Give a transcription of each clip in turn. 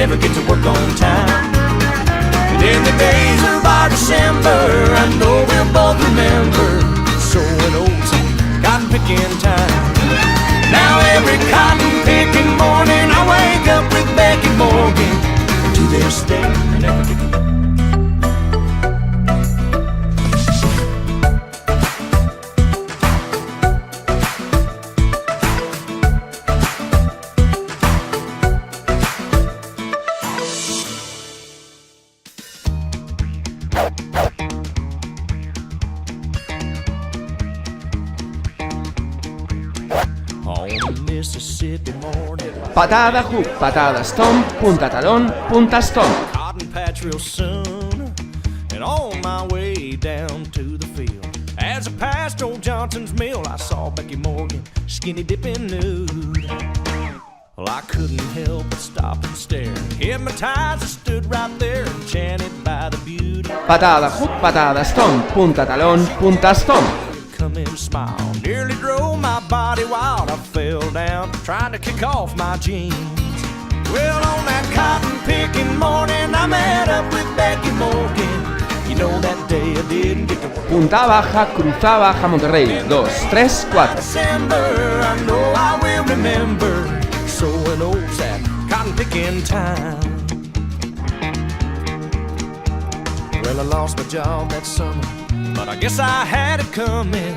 never get to work on time. And in the days of our December, I know we'll both remember sowing oats and cotton picking time. Now every cotton picking morning I wake up with Becky Morgan. To this day I never get to work. Patada hook, patada stomp, punta talón, punta stomp. Cotton patch real soon, and on my way down to the field. As I passed old Johnson's mill, I saw Becky Morgan skinny dipping nude. Well, I couldn't help but stop and stare. Hypnotized, I stood right there, enchanted by the beauty. Patada hook, patada stomp, punta talón, punta stomp. Come in, smile, nearly drove my body wild. I fell down, trying to kick off my jeans. Well, on that cotton picking morning, I met up with Becky Morgan. You know that day I didn't get to work. Punta baja, cruza baja, Monterrey. 2, 3, 4. December, I know I will remember sowing oats at cotton picking time. Well, I lost my job that summer, but I guess I had it coming.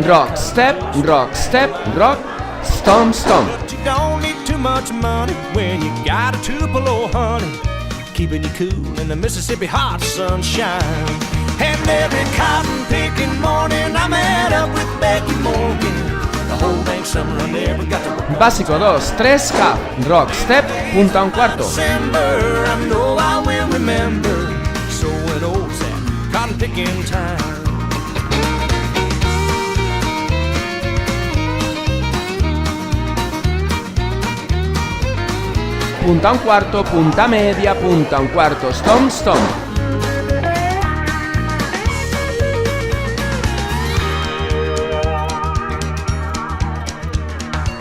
Rock, step, rock, stomp, stomp. But you don't need too much money when you got a Tupelo honey, keeping you cool in the Mississippi hot sunshine. And every cotton picking morning I met up with Becky Morgan. The whole dang summer I never got to work. Básico 2, 3, cap, rock, step, punta un cuarto. December, I know I will remember sowing oats at cotton picking time. Punta un cuarto, punta media, punta un cuarto, stomp, stomp.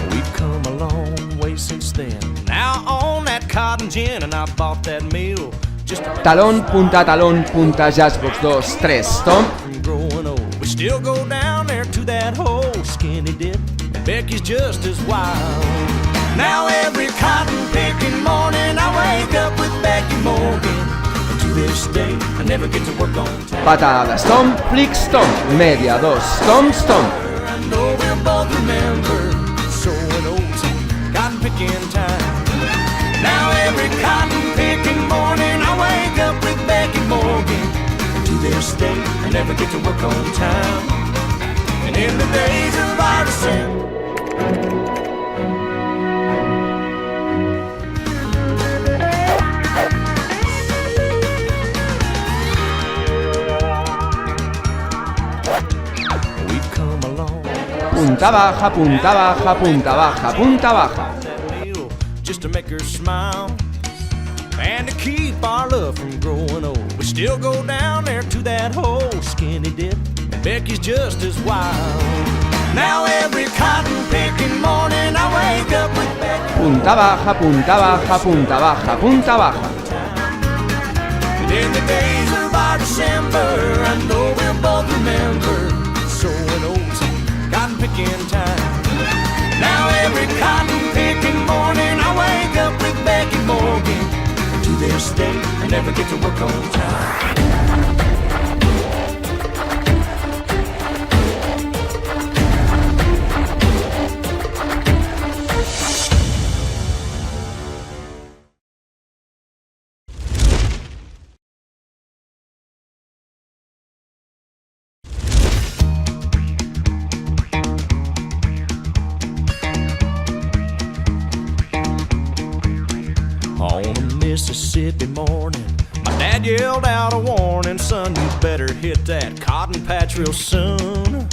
We've come a long way since then. Now on that cotton gin, and I bought that meal. Talón, punta, jazzbox 2, 3, stomp. Growing old, we still go down there to that whole skinny dip. And Becky's just as wild. Now every cotton picking morning I wake up with Becky Morgan. And to this day I never get to work on time. Patada, stomp, flick, stomp. Media 2, stomp, stomp. I know we'll both remember sowing oats and cotton picking time. Now every cotton picking morning I wake up with Becky Morgan. And to this day I never get to work on time. And in the days of our December, punta baja, punta baja, punta baja, punta baja. Just to make her smile and to keep our love from growing old. We still go down there to that whole skinny dip. Becky's just as wild. Now every cotton picking morning I wake up with Becky. Punta baja, punta baja, punta baja, punta baja. And in the days of our December, I know we'll both remember sowing oats and cotton picking time. Now every cotton picking morning I wake up with Becky Morgan. To this day I never get to work on time. Mississippi morning, my dad yelled out a warning, son, you better hit that cotton patch real soon.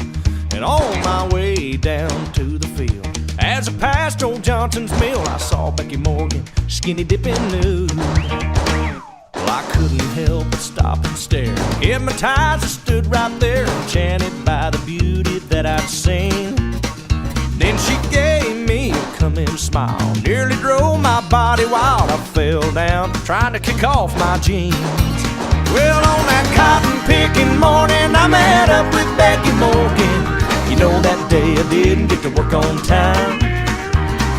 And on my way down to the field, as I passed old Johnson's mill, I saw Becky Morgan skinny dipping nude. Well, I couldn't help but stop and stare. Hypnotized, I stood right there, enchanted by the beauty that I'd seen. Then she gave me a welcoming smile nearly drove my body wild. I fell down trying to kick off my jeans. Well, on that cotton picking morning, I met up with Becky Morgan. You know, that day I didn't get to work on time.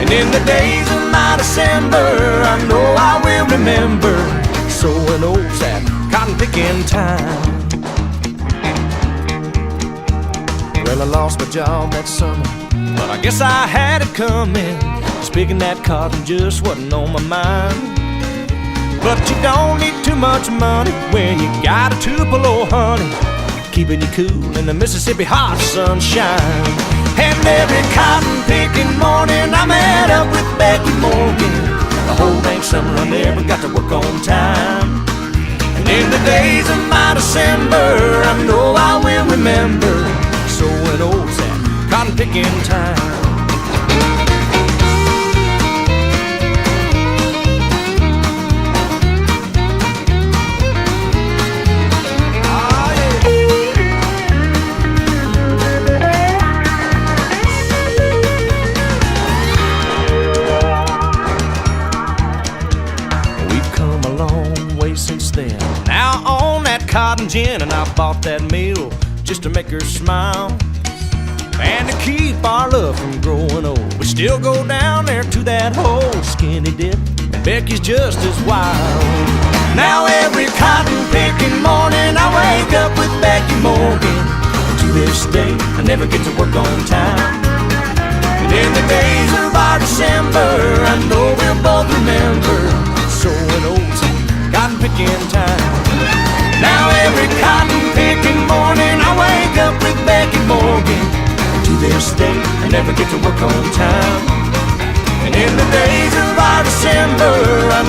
And in the days of my December, I know I will remember sowing oats at cotton picking time. Well, I lost my job that summer, but I guess I had it coming. Just picking that cotton just wasn't on my mind. But you don't need too much money when you got a Tupelo honey, keeping you cool in the Mississippi hot sunshine. And every cotton picking morning I met up with Becky Morgan. The whole dang summer I never got to work on time. And in the days of my December, I know I will remember sowing oats at cotton picking time. Since then, now on that cotton gin, and I bought that meal just to make her smile and to keep our love from growing old. We still go down there to that whole skinny dip, and Becky's just as wild. Now every cotton picking morning I wake up with Becky Morgan. To this day I never get to work on time. And in the days of our December, I know we'll both remember sowing oats, cotton picking time. Now every cotton picking morning I wake up with Becky Morgan. To this day I never get to work on time. And in the days of our December, I